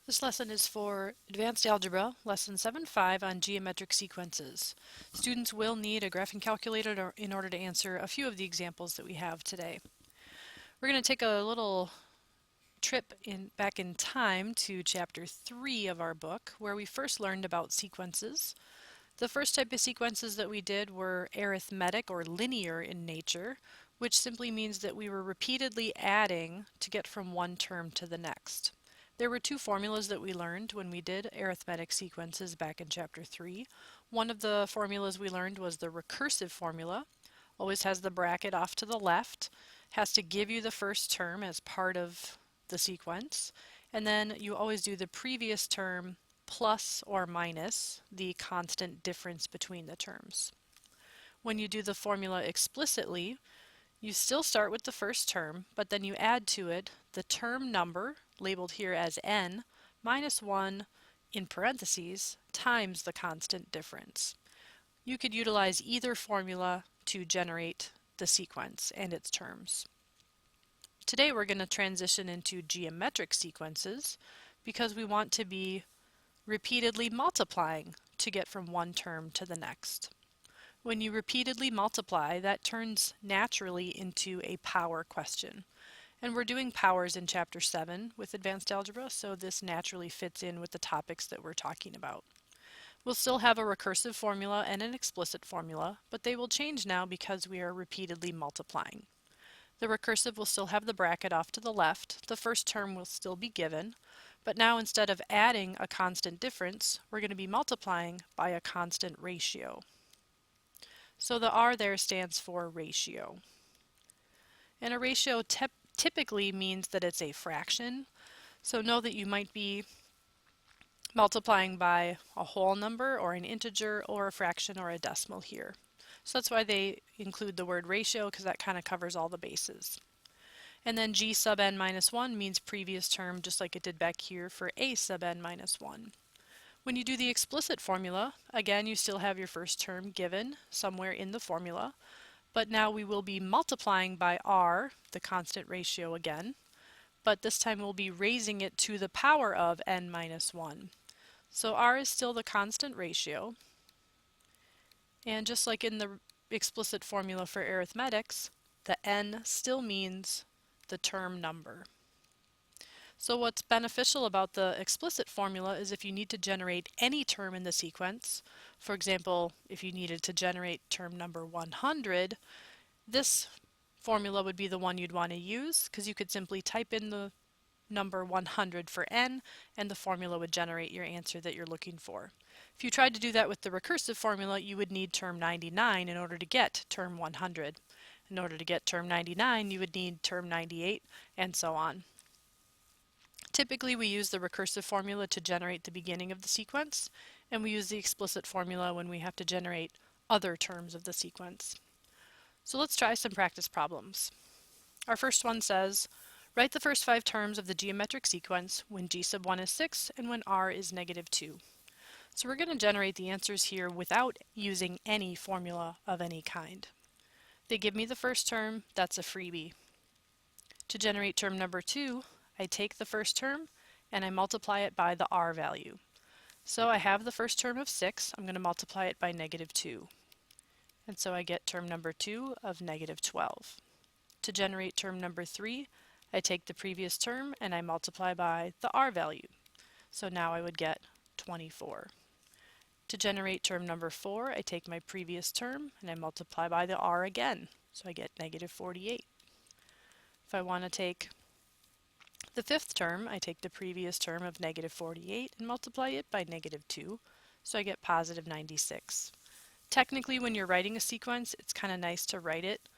This lesson is for Advanced Algebra, Lesson 7.5 on geometric sequences. Students will need a graphing calculator in order to answer a few of the examples that we have today. We're going to take a little trip back in time to Chapter 3 of our book, where we first learned about sequences. The first type of sequences that we did were arithmetic or linear in nature, which simply means that we were repeatedly adding to get from one term to the next. There were two formulas that we learned when we did arithmetic sequences back in Chapter 3. One of the formulas we learned was the recursive formula. Always has the bracket off to the left, has to give you the first term as part of the sequence, and then you always do the previous term plus or minus the constant difference between the terms. When you do the formula explicitly, you still start with the first term, but then you add to it the term number, labeled here as n, minus 1 in parentheses, times the constant difference. You could utilize either formula to generate the sequence and its terms. Today we're going to transition into geometric sequences because we want to be repeatedly multiplying to get from one term to the next. When you repeatedly multiply, that turns naturally into a power question. And we're doing powers in Chapter 7 with Advanced Algebra, so this naturally fits in with the topics that we're talking about. We'll still have a recursive formula and an explicit formula, but they will change now because we are repeatedly multiplying. The recursive will still have the bracket off to the left, the first term will still be given, but now instead of adding a constant difference, we're going to be multiplying by a constant ratio. So the R there stands for ratio. And a ratio typically means that it's a fraction. So know that you might be multiplying by a whole number or an integer or a fraction or a decimal here. So that's why they include the word ratio, because that kind of covers all the bases. And then G sub n minus 1 means previous term, just like it did back here for A sub n minus 1. When you do the explicit formula, again you still have your first term given somewhere in the formula, but now we will be multiplying by r, the constant ratio again, but this time we'll be raising it to the power of n minus 1. So r is still the constant ratio, and just like in the explicit formula for arithmetics, the n still means the term number. So what's beneficial about the explicit formula is if you need to generate any term in the sequence, for example, if you needed to generate term number 100, this formula would be the one you'd want to use because you could simply type in the number 100 for n and the formula would generate your answer that you're looking for. If you tried to do that with the recursive formula, you would need term 99 in order to get term 100. In order to get term 99, you would need term 98, and so on. Typically, we use the recursive formula to generate the beginning of the sequence, and we use the explicit formula when we have to generate other terms of the sequence. So let's try some practice problems. Our first one says, write the first 5 terms of the geometric sequence when g sub 1 is 6 and when r is negative 2. So we're going to generate the answers here without using any formula of any kind. They give me the first term, that's a freebie. To generate term number 2, I take the first term and I multiply it by the r value. So I have the first term of 6, I'm going to multiply it by negative 2. And so I get term number 2 of negative 12. To generate term number 3, I take the previous term and I multiply by the r value. So now I would get 24. To generate term number 4, I take my previous term and I multiply by the r again. So I get negative 48. If I want to take the fifth term, I take the previous term of negative 48 and multiply it by negative 2, so I get positive 96. Technically, when you're writing a sequence, it's kind of nice to write it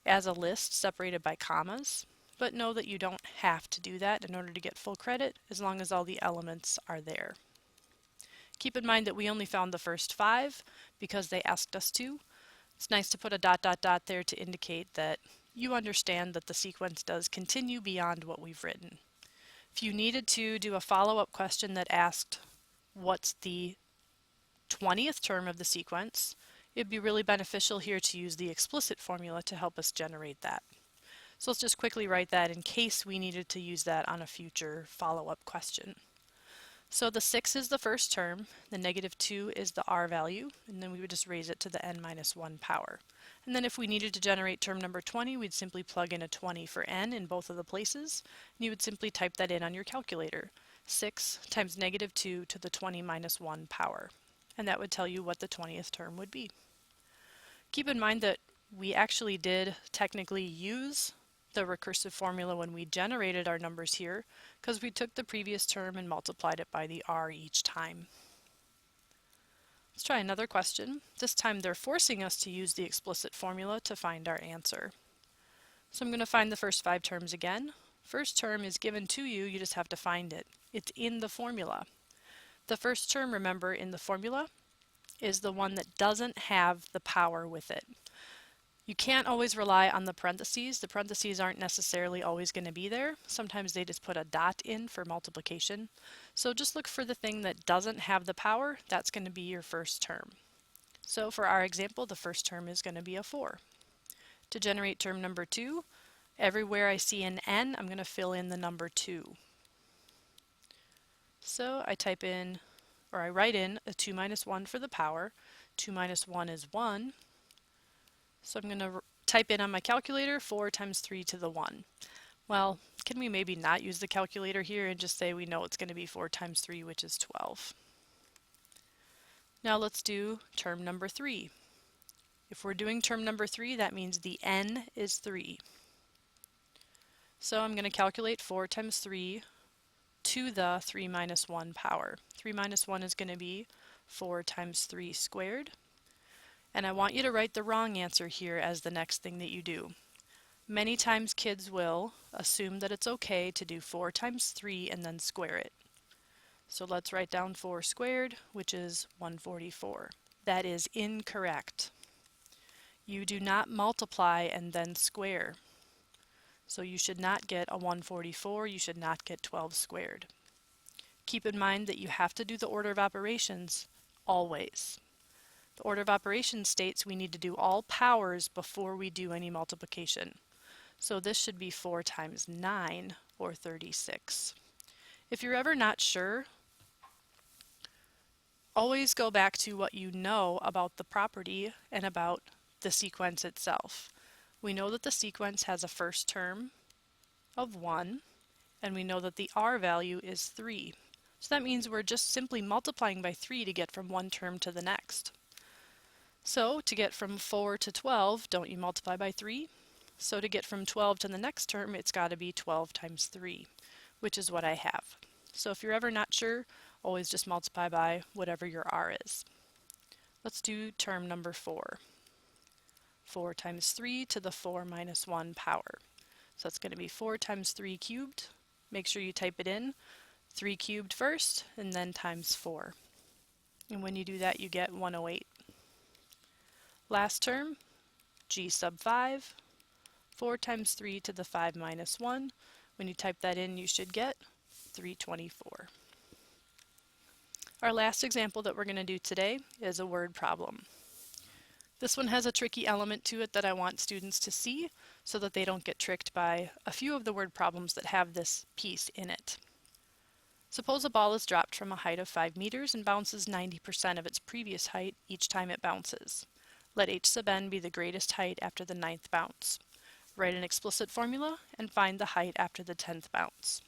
as a list separated by commas, but know that you don't have to do that in order to get full credit as long as all the elements are there. Keep in mind that we only found the first 5 because they asked us to. It's nice to put a dot dot dot there to indicate that you understand that the sequence does continue beyond what we've written. If you needed to do a follow-up question that asked what's the 20th term of the sequence, it'd be really beneficial here to use the explicit formula to help us generate that. So let's just quickly write that in case we needed to use that on a future follow-up question. So the 6 is the first term, the negative 2 is the r value, and then we would just raise it to the n minus 1 power. And then if we needed to generate term number 20, we'd simply plug in a 20 for n in both of the places, and you would simply type that in on your calculator. 6 times negative 2 to the 20 minus 1 power. And that would tell you what the 20th term would be. Keep in mind that we actually did technically use the recursive formula when we generated our numbers here, because we took the previous term and multiplied it by the r each time. Let's try another question. This time they're forcing us to use the explicit formula to find our answer. So I'm going to find the first 5 terms again. First term is given to you, you just have to find it. It's in the formula. The first term, remember, in the formula is the one that doesn't have the power with it. You can't always rely on the parentheses. The parentheses aren't necessarily always going to be there. Sometimes they just put a dot in for multiplication. So just look for the thing that doesn't have the power. That's going to be your first term. So for our example, the first term is going to be a 4. To generate term number 2, everywhere I see an n, I'm going to fill in the number 2. So I type in, or I write in a 2 minus 1 for the power. 2 minus 1 is 1. So I'm going to type in on my calculator 4 times 3 to the 1. Well, can we maybe not use the calculator here and just say we know it's going to be 4 times 3, which is 12. Now let's do term number 3. If we're doing term number 3, that means the n is 3. So I'm going to calculate 4 times 3 to the 3 minus 1 power. 3 minus 1 is going to be 4 times 3 squared. And I want you to write the wrong answer here as the next thing that you do. Many times kids will assume that it's okay to do 4 times 3 and then square it. So let's write down 4 squared, which is 144. That is incorrect. You do not multiply and then square. So you should not get a 144, you should not get 12 squared. Keep in mind that you have to do the order of operations always. The order of operations states we need to do all powers before we do any multiplication. So this should be 4 times 9, or 36. If you're ever not sure, always go back to what you know about the property and about the sequence itself. We know that the sequence has a first term of 1, and we know that the r value is 3. So that means we're just simply multiplying by 3 to get from one term to the next. So to get from 4 to 12, don't you multiply by 3? So to get from 12 to the next term, it's got to be 12 times 3, which is what I have. So if you're ever not sure, always just multiply by whatever your r is. Let's do term number 4. 4 times 3 to the 4 minus 1 power. So that's going to be 4 times 3 cubed. Make sure you type it in. 3 cubed first, and then times 4. And when you do that, you get 108. Last term, g sub 5, 4 times 3 to the 5 minus 1. When you type that in, you should get 324. Our last example that we're going to do today is a word problem. This one has a tricky element to it that I want students to see so that they don't get tricked by a few of the word problems that have this piece in it. Suppose a ball is dropped from a height of 5 meters and bounces 90% of its previous height each time it bounces. Let h sub n be the greatest height after the 9th bounce. Write an explicit formula and find the height after the 10th bounce.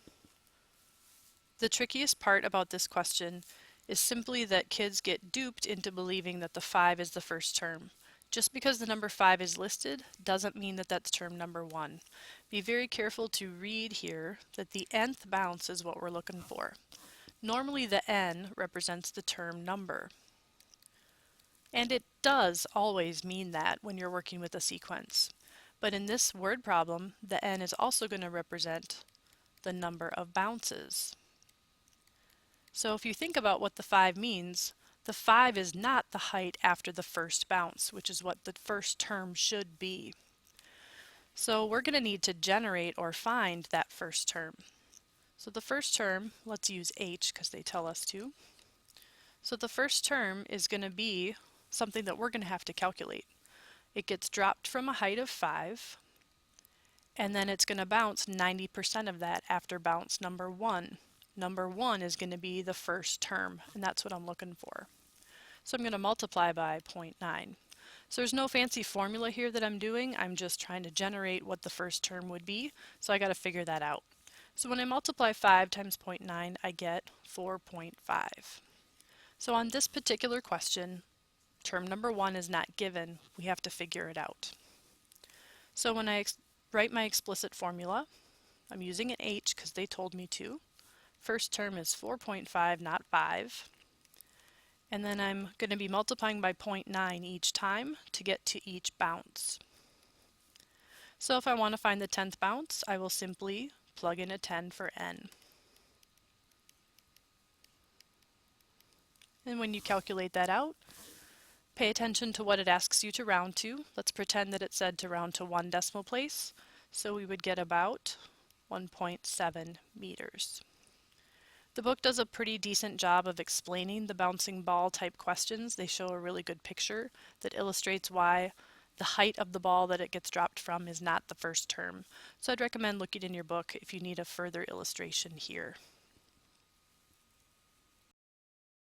The trickiest part about this question is simply that kids get duped into believing that the 5 is the first term. Just because the number 5 is listed doesn't mean that that's term number 1. Be very careful to read here that the nth bounce is what we're looking for. Normally the n represents the term number. And it does always mean that when you're working with a sequence. But in this word problem, the n is also going to represent the number of bounces. So if you think about what the 5 means, the 5 is not the height after the first bounce, which is what the first term should be. So we're going to need to generate or find that first term. So the first term, let's use h because they tell us to. So the first term is going to be something that we're going to have to calculate. It gets dropped from a height of 5, and then it's going to bounce 90% of that after bounce number 1. number 1 is going to be the first term, and that's what I'm looking for. So I'm going to multiply by 0.9. So there's no fancy formula here that I'm doing, I'm just trying to generate what the first term would be, so I got to figure that out. So when I multiply 5 times 0.9, I get 4.5. So on this particular question, term number 1 is not given, we have to figure it out. So when I write my explicit formula, I'm using an H because they told me to. First term is 4.5, not 5. And then I'm going to be multiplying by 0.9 each time to get to each bounce. So if I want to find the 10th bounce, I will simply plug in a 10 for n. And when you calculate that out, pay attention to what it asks you to round to. Let's pretend that it said to round to 1 decimal place. So we would get about 1.7 meters. The book does a pretty decent job of explaining the bouncing ball type questions. They show a really good picture that illustrates why the height of the ball that it gets dropped from is not the first term. So I'd recommend looking in your book if you need a further illustration here.